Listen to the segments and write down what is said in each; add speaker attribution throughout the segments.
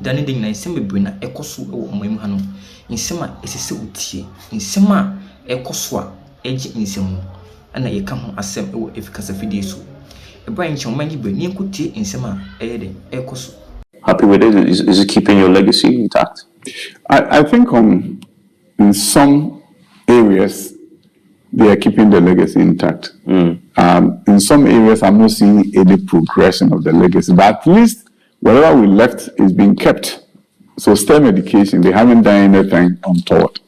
Speaker 1: Dani ding na nsema bebree na ekoso e wo omam ha no. Nsema esese utie. Nsema ekoso a eje nsemu. Ana ye ka ho asem e wo efikasa fidie so. Ebra nche omanyi be ni enkutie nsema eyede ekoso.
Speaker 2: Happy with it? Is it keeping your legacy intact?
Speaker 3: I think in some areas they are keeping the legacy intact. In some areas I'm not seeing any progression of the legacy, but at least whatever we left is being kept. So STEM education, they haven't done anything untoward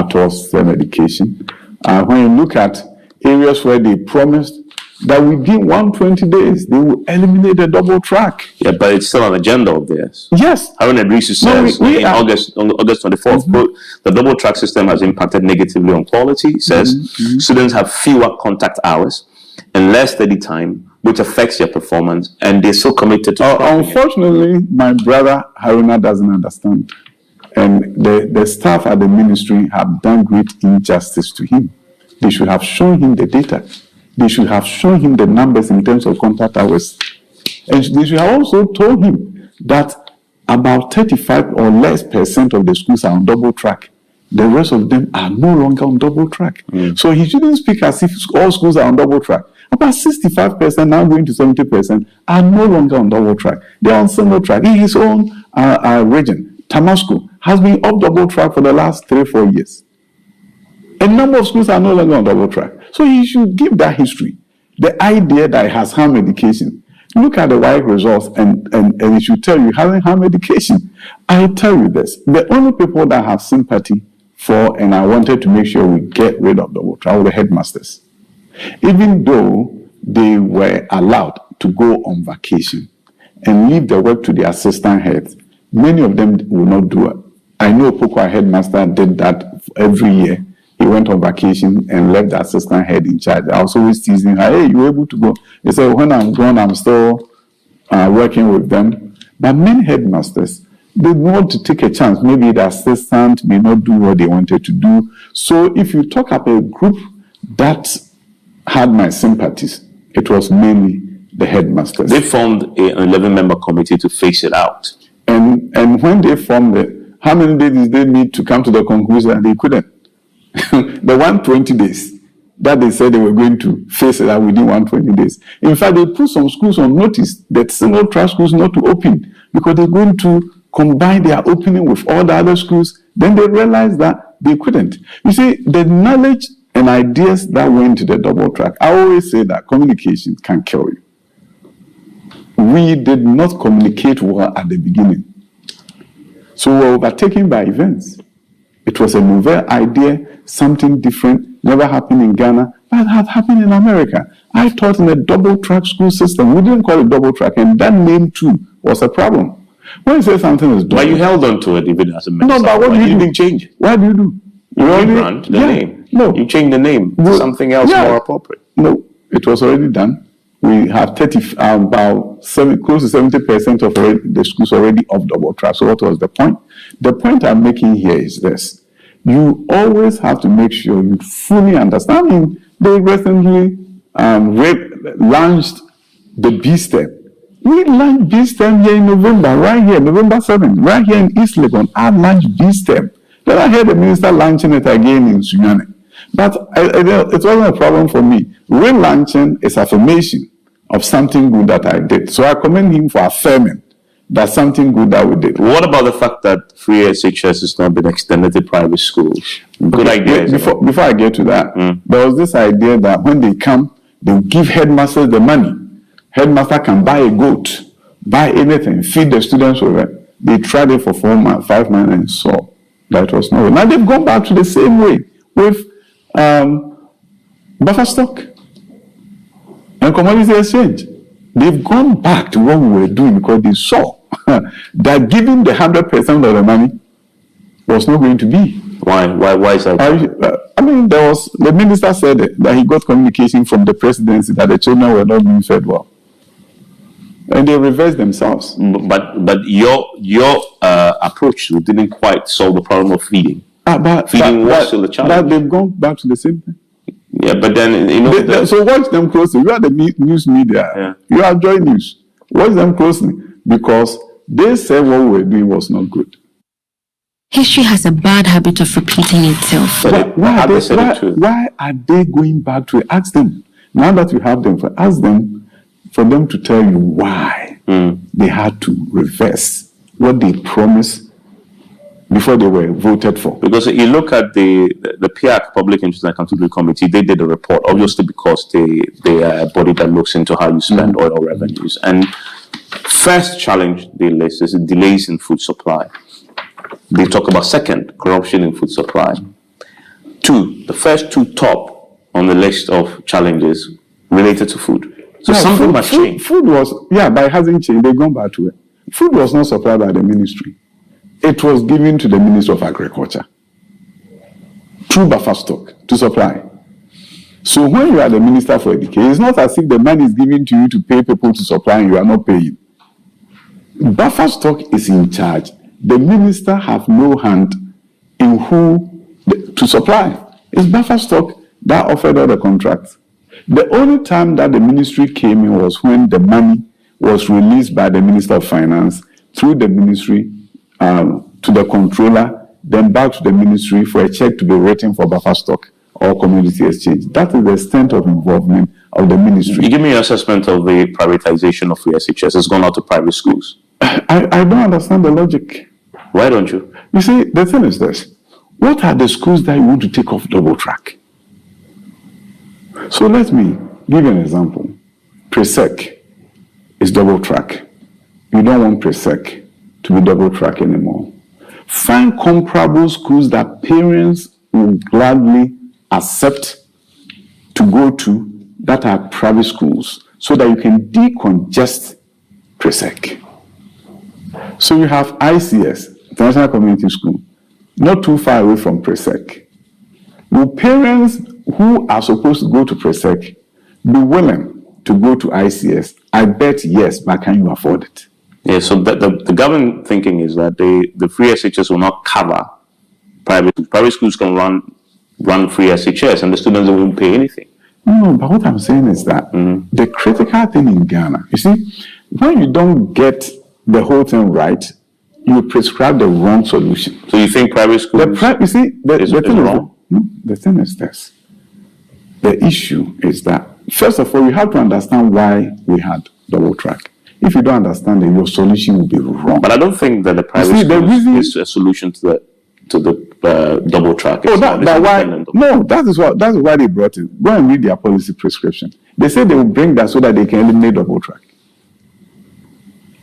Speaker 3: towards STEM education. When you look at areas where they promised that within 120 days they will eliminate the double track.
Speaker 2: Yeah, but it's still an agenda of theirs.
Speaker 3: Yes.
Speaker 2: Haruna says in August 24th, quote, the double track system has impacted negatively on quality. It says students have fewer contact hours and less study time, which affects their performance, and they're so committed to
Speaker 3: unfortunately, my brother Haruna doesn't understand. And the staff at the ministry have done great injustice to him. They should have shown him the data. They should have shown him the numbers in terms of contact hours. And they should have also told him that about 35 or less % of the schools are on double track. The rest of them are no longer on double track. So he shouldn't speak as if all schools are on double track. About 65%, now going to 70%, are no longer on double track. They are on single track. In his own region, Tamasco has been off double track for the last 3-4 years. A number of schools are no longer on double track. So he should give that history. The idea that it has harmed education. Look at the WAEC results and it should tell you it hasn't harmed education. I tell you this, the only people that have sympathy for, and I wanted to make sure we get rid of double track, were the headmasters. Even though they were allowed to go on vacation and leave the work to the assistant heads, many of them will not do it. I know Pokwa headmaster did that every year. He went on vacation and left the assistant head in charge. I was always teasing her, hey, you were able to go? He said, when I'm gone, I'm still working with them. But many headmasters, they want to take a chance. Maybe the assistant may not do what they wanted to do. So if you talk about a group that had my sympathies, it was mainly the headmasters.
Speaker 2: They formed an 11-member committee to phase it out.
Speaker 3: And when they formed it, how many days did they need to come to the conclusion that they couldn't? The 120 days that they said they were going to face it out within 120 days. In fact, they put some schools on notice that single track schools not to open because they're going to combine their opening with all the other schools. Then they realized that they couldn't. You see, the knowledge and ideas that went to the double track, I always say that communication can kill you. We did not communicate well at the beginning. So we were overtaken by events. It was a novel idea, something different, never happened in Ghana, but had happened in America. I taught in a double-track school system. We didn't call it double-track, and that name, too, was a problem. When you say something is double...
Speaker 2: But you held on to it even as a minister.
Speaker 3: No, but what do you
Speaker 2: didn't change it.
Speaker 3: What do you do?
Speaker 2: You rebrand the name.
Speaker 3: No.
Speaker 2: You change the name to something else more appropriate.
Speaker 3: No, it was already done. We have close to 70% of the schools already off double track. So what was the point? The point I'm making here is this. You always have to make sure you fully understand. I mean, they recently launched the B-STEM. We launched B-STEM here in November, right here, November 7th, right here in East Legon. I launched B-STEM. Then I heard the minister launching it again in Sunyane. But it wasn't a problem for me. Relaunching is affirmation of something good that I did. So I commend him for affirming that something good that we did.
Speaker 2: What about the fact that free SHS has not been extended to private schools? Good idea.
Speaker 3: Before I get to that, there was this idea that when they come, they'll give headmasters the money. Headmaster can buy a goat, buy anything, feed the students with it. They tried it for 4 months, 5 months, and saw that was no way. Now they've gone back to the same way with buffer stock and commodity exchange. They've gone back to what we were doing because they saw that giving the 100% of the money was not going to be.
Speaker 2: Why is that?
Speaker 3: I mean, the minister said that he got communication from the presidency that the children were not being fed well. And they reversed themselves.
Speaker 2: But your approach didn't quite solve the problem of feeding. Feeding was still a challenge.
Speaker 3: But they've gone back to the same thing.
Speaker 2: Yeah, but then, you know...
Speaker 3: So watch them closely. You are the news media. Yeah. You are Joy News. Watch them closely because They said what we were doing was not good.
Speaker 4: History has a bad habit of repeating itself.
Speaker 3: Why are they going back to it? Ask them. Now that you have them, ask them for them to tell you why they had to reverse what they promised before they were voted for.
Speaker 2: Because you look at the PIAC, Public Interest and Accountability Committee, they did a report, obviously because they are a body that looks into how you spend oil revenues. And first challenge they list is delays in food supply. They talk about second, corruption in food supply. Two, the first two top on the list of challenges related to food. So something must change.
Speaker 3: Food was, but it hasn't changed. They've gone back to it. Food was not supplied by the ministry. It was given to the Minister of Agriculture through buffer stock to supply. So when you are the Minister for Education, it's not as if the money is given to you to pay people to supply and you are not paying. Buffer stock is in charge. The minister have no hand in who to supply. It's buffer stock that offered all the contracts. The only time that the ministry came in was when the money was released by the Minister of Finance through the ministry to the controller, then back to the ministry for a check to be written for buffer stock or commodity exchange. That is the extent of involvement of the ministry.
Speaker 2: You give me your assessment of the privatization of free SHS. It's gone out to private schools.
Speaker 3: I don't understand the logic.
Speaker 2: Why don't you?
Speaker 3: You see, the thing is this. What are the schools that you want to take off double track? So let me give you an example. Presec is double track. You don't want Presec to be double track anymore. Find comparable schools that parents will gladly accept to go to that are private schools so that you can decongest Presec. So you have ICS, International Community School, not too far away from Presec. Will parents who are supposed to go to Presec be willing to go to ICS? I bet yes, but can you afford it?
Speaker 2: Yeah, so the government thinking is that the free SHS will not cover private schools. Private schools can run free SHS and the students won't pay anything.
Speaker 3: No, but what I'm saying is that the critical thing in Ghana, you see, when you don't get the whole thing right, you prescribe the wrong solution.
Speaker 2: So you think private schools
Speaker 3: you see, the thing
Speaker 2: wrong?
Speaker 3: The thing is this. The issue is that, first of all, you have to understand why we had double track. If you don't understand it, your solution will be wrong.
Speaker 2: But I don't think that the private schools is a solution to the double track.
Speaker 3: That is why they brought it. Go and read their policy prescription. They said they will bring that so that they can eliminate double track.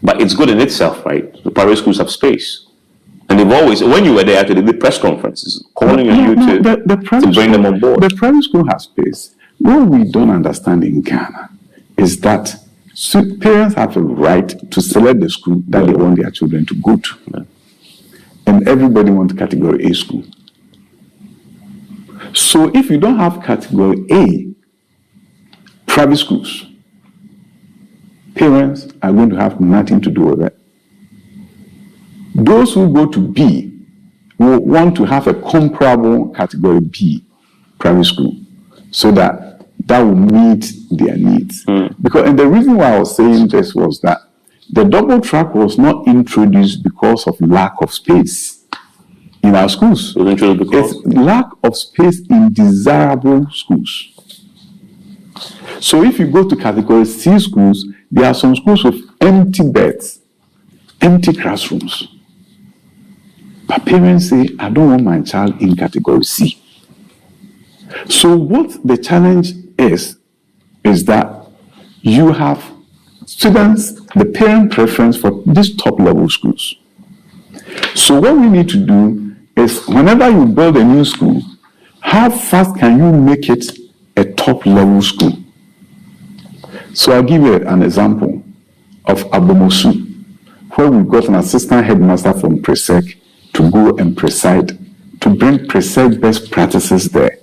Speaker 2: But it's good in itself, right? The private schools have space. And they've always, when you were there, actually, the press conferences, calling on you to bring them on board.
Speaker 3: The private school has space. What we don't understand in Ghana is that parents have a right to select the school that they want their children to go to. Yeah. And everybody wants category A school. So if you don't have category A private schools, parents are going to have nothing to do with it. Those who go to B will want to have a comparable category B private school so that will meet their needs. Because, and the reason why I was saying this was that the double track was not introduced because of lack of space in our schools. It's lack of space in desirable schools. So if you go to category C schools, there are some schools with empty beds, empty classrooms. But parents say, I don't want my child in category C. So what the challenge is that you have students, the parent preference for these top level schools. So what we need to do is whenever you build a new school, how fast can you make it a top level school? So I'll give you an example of Abomosu, where we got an assistant headmaster from Presec to go and preside, to bring Presec best practices there.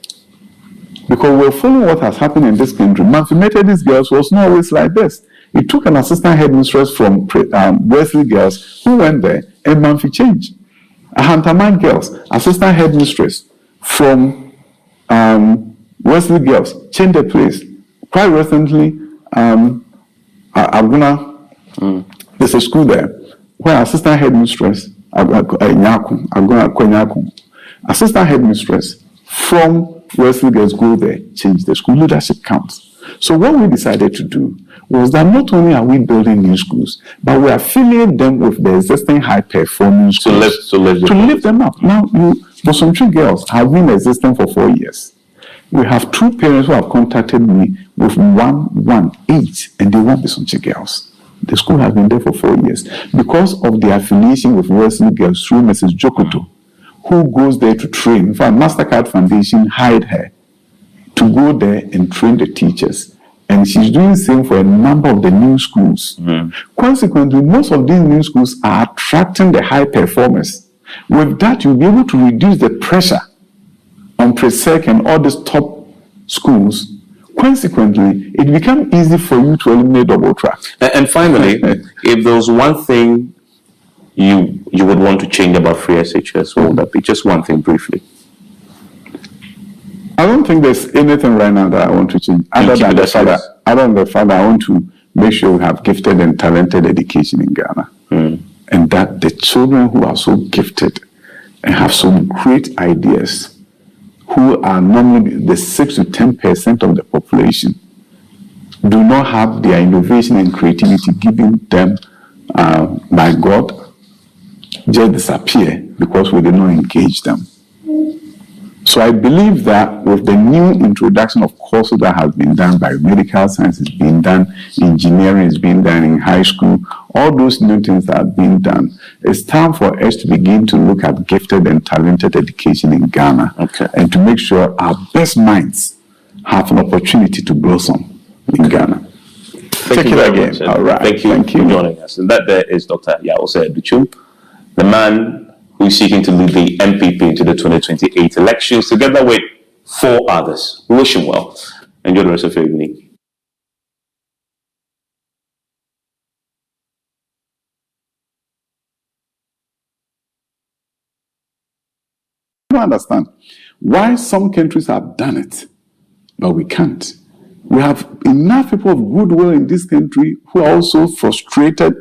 Speaker 3: Because we're following what has happened in this country. These girls was not always like this. It took an assistant headmistress from Wesley girls who went there and Manfi changed. A Hantaman girls, assistant headmistress from Wesley girls, changed the place. Quite recently, Haruna, there's a school there. where assistant headmistress, assistant headmistress from Wesley Girls go there, change the school leadership counts. So what we decided to do was that not only are we building new schools, but we affiliate them with the existing high-performing schools to lift them up. Now, Bosomtwi Girls have been existing for 4 years. We have 2 parents who have contacted me with 118, and they want Bosomtwi Girls. The school has been there for 4 years because of the affiliation with Wesley Girls through Mrs. Jokoto, who goes there to train. In fact, MasterCard Foundation hired her to go there and train the teachers. And she's doing the same for a number of the new schools. Consequently, most of these new schools are attracting the high performers. With that, you'll be able to reduce the pressure on Presec and all these top schools. Consequently, it becomes easy for you to eliminate double track.
Speaker 2: And finally, if there was one thing you would want to change about free SHS, what would that be? Just one thing briefly.
Speaker 3: I don't think there's anything right now that I want to change. Other than the fact that I want to make sure we have gifted and talented education in Ghana. And that the children who are so gifted and have some great ideas, who are normally the 6 to 10% of the population, do not have their innovation and creativity given them by God, just disappear because we did not engage them. So I believe that with the new introduction of courses that has been done by medical science, is being done, engineering is being done in high school, all those new things that are being done, it's time for us to begin to look at gifted and talented education in Ghana, and to make sure our best minds have an opportunity to blossom in Ghana.
Speaker 2: Thank you very much. All right. Thank you for joining us. And that there is Dr. Yaw Adutwum, the man who is seeking to lead the MPP into the 2028 elections, together with 4 others. We wish him well. Enjoy the rest of your evening.
Speaker 3: I don't understand why some countries have done it, but we can't. We have enough people of goodwill in this country who are also frustrated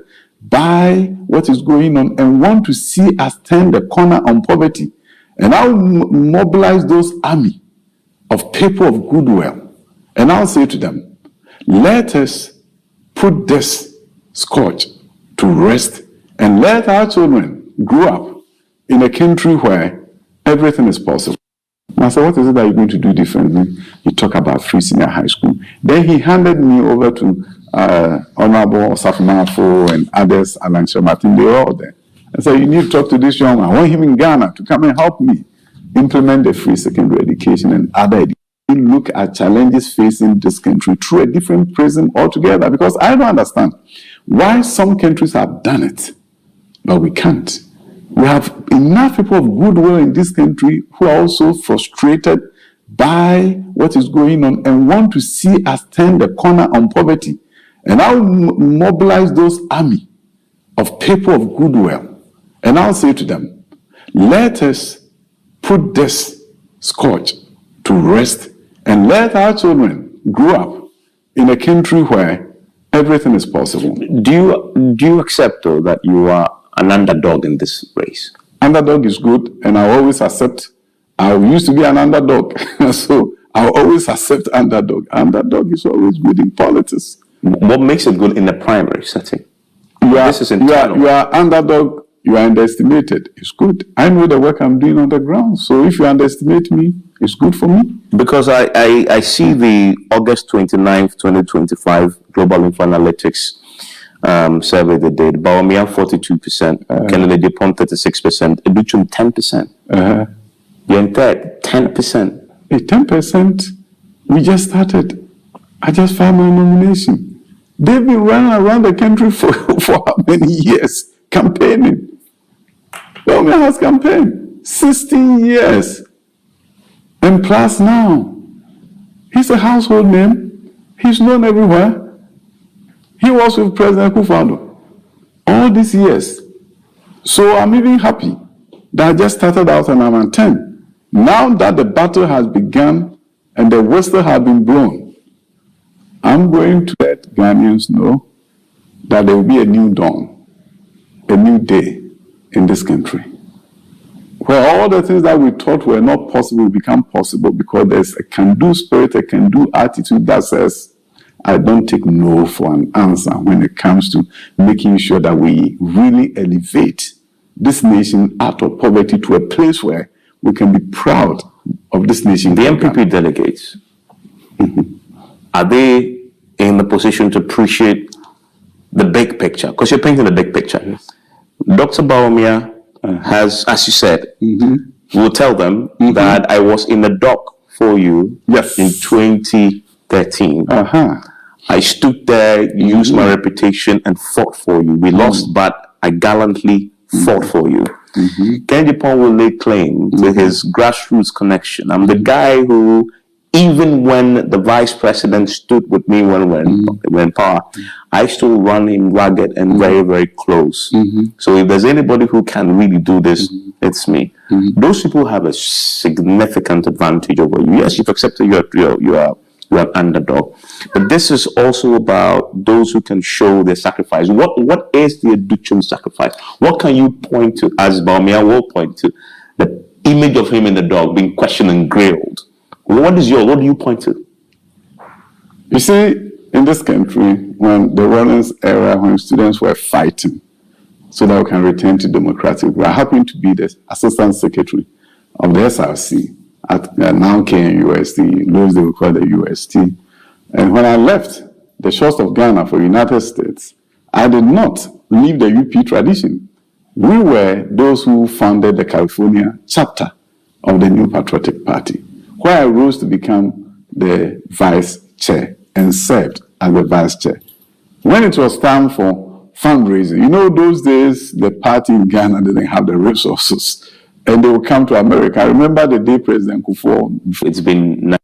Speaker 3: by what is going on and want to see us turn the corner on poverty. And I'll mobilize those army of people of goodwill. And I'll say to them, let us put this scourge to rest and let our children grow up in a country where everything is possible. And I said, what is it that you're going to do differently? You talk about free senior high school. Then he handed me over to Honorable Safumafo and others, Alan Martin, they were all there. I said, you need to talk to this young man. I want him in Ghana to come and help me implement the free secondary education and other education. Look at challenges facing this country through a different prism altogether, because I don't understand why some countries have done it, but we can't. We have enough people of goodwill in this country who are also frustrated by what is going on and want to see us turn the corner on poverty. And I'll mobilize those army of people of goodwill. And I'll say to them, let us put this scourge to rest and let our children grow up in a country where everything is possible.
Speaker 2: Do you accept, though, that you are an underdog in this race?
Speaker 3: Underdog is good, and I always accept. I used to be an underdog, so I always accept underdog. Underdog is always good in politics.
Speaker 2: What makes it good in the primary setting?
Speaker 3: You are underdog, you are underestimated. It's good. I know the work I'm doing on the ground, so if you underestimate me, it's good for me.
Speaker 2: Because I see the August 29th, 2025 Global Info Analytics survey they did. Bawumia 42%, Kennedy Pond 36%, Adutwum 10%. Yented 10%.
Speaker 3: Hey, 10%, we just started. I just filed my nomination. They've been running around the country for how many years? Campaigning. Bawumia has campaigned 16 years. And plus now, he's a household name. He's known everywhere. He was with President Akufo-Addo all these years. So I'm even happy that I just started out and I'm on 10. Now that the battle has begun and the whistle has been blown, I'm going to let Ghanaians know that there will be a new dawn. a new day in this country, where all the things that we thought were not possible become possible because there's a can-do spirit, a can-do attitude that says, I don't take no for an answer when it comes to making sure that we really elevate this nation out of poverty to a place where we can be proud of this nation.
Speaker 2: The MPP delegates, are they in the position to appreciate the big picture? Because you're painting the big picture.
Speaker 3: Yes.
Speaker 2: Dr. Bawumia has, as you said, will tell them that I was in the dock for you in 2013. I stood there, used my reputation, and fought for you. We lost, but I gallantly fought for you. Kennedy Pong will lay claim to his grassroots connection. I'm the guy who, even when the vice president stood with me when in power, I still run him ragged and very, very close. So if there's anybody who can really do this, it's me. Those people have a significant advantage over you. Yes, you've accepted you are an underdog. But this is also about those who can show their sacrifice. What is the Adutwum sacrifice? What can you point to, as Bawumia will point to, the image of him in the dog being questioned and grilled? What do you point to?
Speaker 3: You see, in this country, when the Rawlings era, when students were fighting so that we can return to democratic, I happened to be the assistant secretary of the SRC at now KNUST, those they would call the UST. And when I left the shores of Ghana for United States, I did not leave the UP tradition. We were those who founded the California chapter of the New Patriotic Party, where I rose to become the vice chair and served as the vice chair. When it was time for fundraising, you know, those days the party in Ghana didn't have the resources, and they would come to America. I remember the day President Kufuor.
Speaker 2: It's been